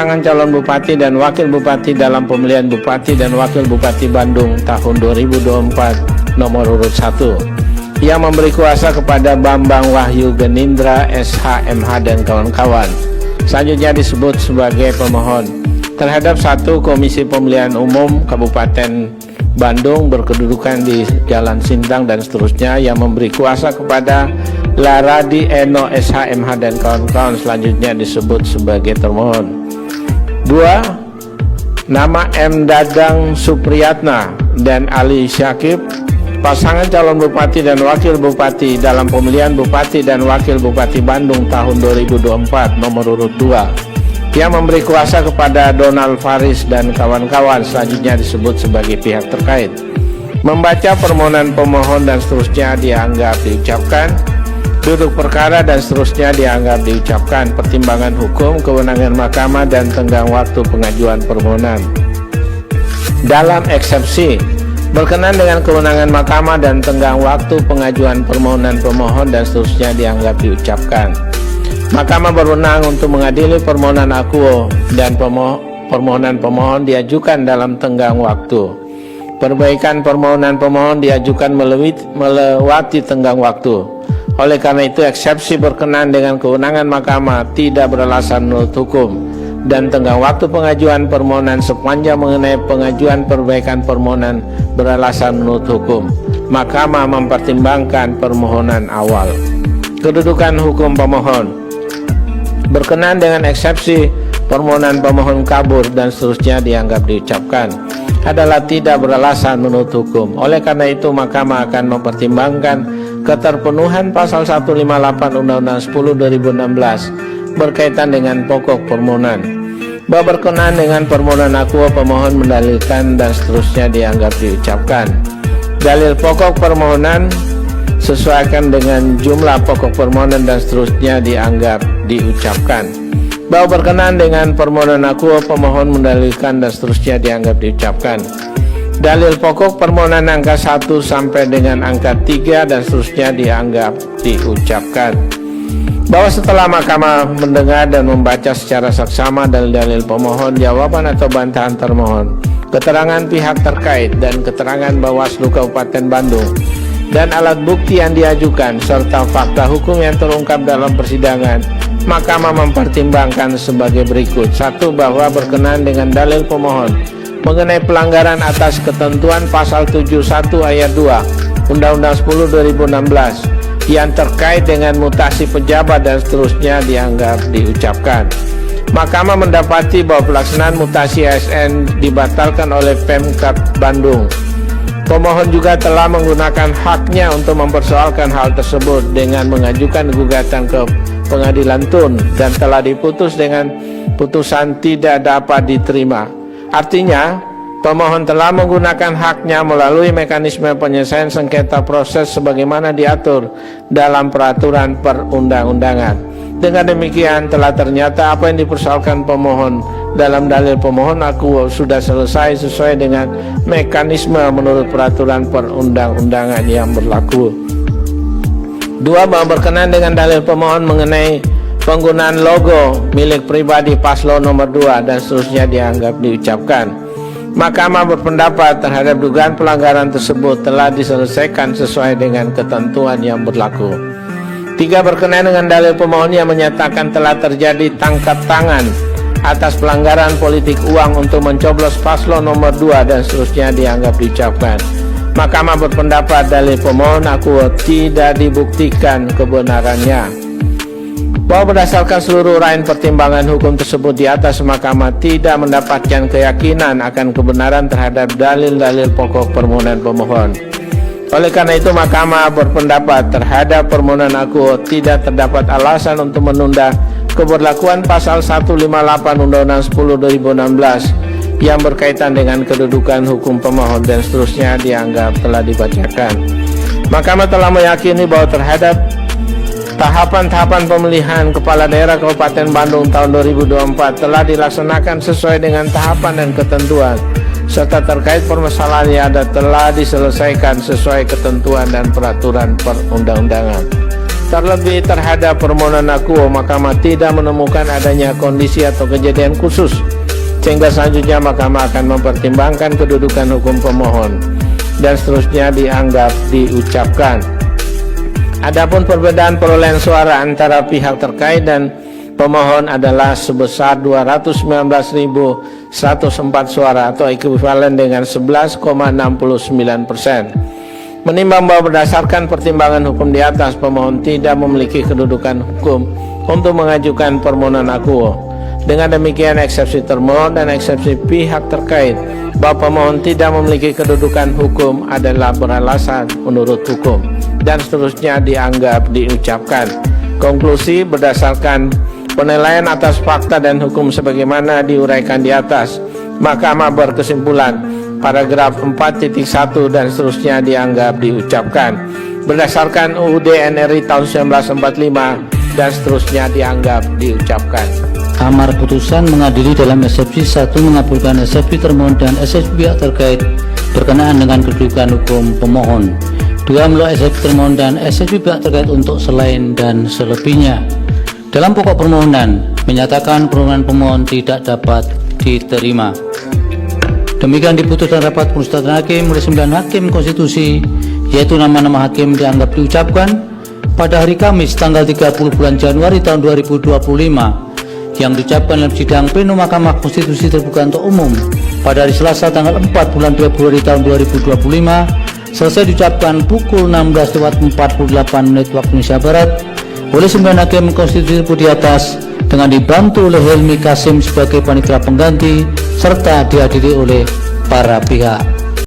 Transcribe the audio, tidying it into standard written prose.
pasangan calon bupati dan wakil bupati dalam pemilihan bupati dan wakil bupati Bandung tahun 2024 nomor urut 1, yang memberi kuasa kepada Bambang Wahyu Genindra SH MH dan kawan-kawan. Selanjutnya disebut sebagai pemohon terhadap 1 Komisi Pemilihan Umum Kabupaten Bandung berkedudukan di Jalan Sintang dan seterusnya, yang memberi kuasa kepada Laradi Eno SH MH dan kawan-kawan. Selanjutnya disebut sebagai termohon. 2. Nama M. Dadang Supriyatna dan Ali Syakib, pasangan calon bupati dan wakil bupati dalam pemilihan bupati dan wakil bupati Bandung tahun 2024 nomor urut 2, yang memberi kuasa kepada Donald Faris dan kawan-kawan. Selanjutnya disebut sebagai pihak terkait. Membaca permohonan pemohon dan seterusnya dianggap diucapkan. Duduk perkara dan seterusnya dianggap diucapkan. Pertimbangan hukum, kewenangan mahkamah, dan tenggang waktu pengajuan permohonan. Dalam eksepsi, berkenan dengan kewenangan mahkamah dan tenggang waktu pengajuan permohonan pemohon dan seterusnya dianggap diucapkan. Mahkamah berwenang untuk mengadili permohonan akuo dan permohonan pemohon diajukan dalam tenggang waktu. Perbaikan permohonan pemohon diajukan melewati tenggang waktu. Oleh karena itu, eksepsi berkenan dengan kewenangan mahkamah tidak beralasan menurut hukum, dan tenggang waktu pengajuan permohonan sepanjang mengenai pengajuan perbaikan permohonan beralasan menurut hukum. Mahkamah mempertimbangkan permohonan awal. Kedudukan hukum pemohon berkenan dengan eksepsi permohonan pemohon kabur dan seterusnya dianggap diucapkan adalah tidak beralasan menurut hukum. Oleh karena itu, mahkamah akan mempertimbangkan keterpenuhan pasal 158 Undang-Undang 10/2016 berkaitan dengan pokok permohonan. Bahwa berkenan dengan permohonan akuo, pemohon mendalilkan dan seterusnya dianggap diucapkan. Dalil pokok permohonan sesuaikan dengan jumlah pokok permohonan dan seterusnya dianggap diucapkan. Bahwa berkenan dengan permohonan akuo, pemohon mendalilkan dan seterusnya dianggap diucapkan. Dalil pokok permohonan angka 1 sampai dengan angka 3 dan seterusnya dianggap diucapkan. Bahwa setelah mahkamah mendengar dan membaca secara saksama dalil-dalil pemohon, jawaban atau bantahan termohon, keterangan pihak terkait dan keterangan Bawaslu Kabupaten Bandung, dan alat bukti yang diajukan serta fakta hukum yang terungkap dalam persidangan, mahkamah mempertimbangkan sebagai berikut. 1. Bahwa berkenan dengan dalil pemohon mengenai pelanggaran atas ketentuan pasal 71 ayat 2 Undang-Undang 10/2016 yang terkait dengan mutasi pejabat dan seterusnya dianggap diucapkan. Mahkamah mendapati bahwa pelaksanaan mutasi ASN dibatalkan oleh Pemkab Bandung. Pemohon juga telah menggunakan haknya untuk mempersoalkan hal tersebut dengan mengajukan gugatan ke Pengadilan Tun dan telah diputus dengan putusan tidak dapat diterima. Artinya, pemohon telah menggunakan haknya melalui mekanisme penyelesaian sengketa proses sebagaimana diatur dalam peraturan perundang-undangan. Dengan demikian, telah ternyata apa yang dipersoalkan pemohon dalam dalil pemohon akuo sudah selesai sesuai dengan mekanisme menurut peraturan perundang-undangan yang berlaku. 2. Bahwa berkenan dengan dalil pemohon mengenai penggunaan logo milik pribadi paslon nomor 2 dan seterusnya dianggap diucapkan. Mahkamah berpendapat terhadap dugaan pelanggaran tersebut telah diselesaikan sesuai dengan ketentuan yang berlaku. 3. Berkenaan dengan dalil pemohon yang menyatakan telah terjadi tangkap tangan atas pelanggaran politik uang untuk mencoblos paslon nomor 2 dan seterusnya dianggap diucapkan. Mahkamah berpendapat dalil pemohon akuo tidak dibuktikan kebenarannya. Bahwa berdasarkan seluruh uraian pertimbangan hukum tersebut di atas, mahkamah tidak mendapatkan keyakinan akan kebenaran terhadap dalil-dalil pokok permohonan pemohon. Oleh karena itu, mahkamah berpendapat terhadap permohonan akuo tidak terdapat alasan untuk menunda keberlakuan pasal 158 Undang-Undang 10/2016 yang berkaitan dengan kedudukan hukum pemohon dan seterusnya dianggap telah dibacakan. Mahkamah telah meyakini bahwa terhadap tahapan-tahapan pemilihan Kepala Daerah Kabupaten Bandung tahun 2024 telah dilaksanakan sesuai dengan tahapan dan ketentuan, serta terkait permasalahan yang ada telah diselesaikan sesuai ketentuan dan peraturan perundang-undangan. Terlebih terhadap permohonan akuo, Mahkamah tidak menemukan adanya kondisi atau kejadian khusus sehingga selanjutnya Mahkamah akan mempertimbangkan kedudukan hukum pemohon dan seterusnya dianggap diucapkan. Adapun perbedaan perolehan suara antara pihak terkait dan pemohon adalah sebesar 219.104 suara atau ekuivalen dengan 11,69%. Menimbang bahwa berdasarkan pertimbangan hukum di atas, pemohon tidak memiliki kedudukan hukum untuk mengajukan permohonan akuo. Dengan demikian, eksepsi termohon dan eksepsi pihak terkait bahwa pemohon tidak memiliki kedudukan hukum adalah beralasan menurut hukum dan seterusnya dianggap diucapkan. Konklusi, berdasarkan penilaian atas fakta dan hukum sebagaimana diuraikan di atas, Mahkamah berkesimpulan paragraf 4.1 dan seterusnya dianggap diucapkan. Berdasarkan UUD NRI tahun 1945 dan seterusnya dianggap diucapkan. Amar putusan mengadili dalam eksepsi 1 mengabulkan eksepsi termohon dan eksepsi pihak terkait berkenaan dengan kedudukan hukum pemohon. 2 menolak eksepsi termohon dan eksepsi pihak terkait untuk selain dan selebihnya. Dalam pokok permohonan menyatakan permohonan pemohon tidak dapat diterima. Demikian diputuskan rapat permusyawaratan hakim oleh 9 hakim konstitusi, yaitu nama-nama hakim dianggap diucapkan pada hari Kamis tanggal 30 bulan Januari tahun 2025 yang diucapkan dalam sidang pleno Mahkamah Konstitusi terbuka untuk umum pada hari Selasa tanggal 4 bulan Februari tahun 2025 selesai diucapkan pukul 16.48 waktu Indonesia Barat oleh 9 hakim konstitusi di atas dengan dibantu oleh Helmi Kasim sebagai panitia pengganti serta dihadiri oleh para pihak.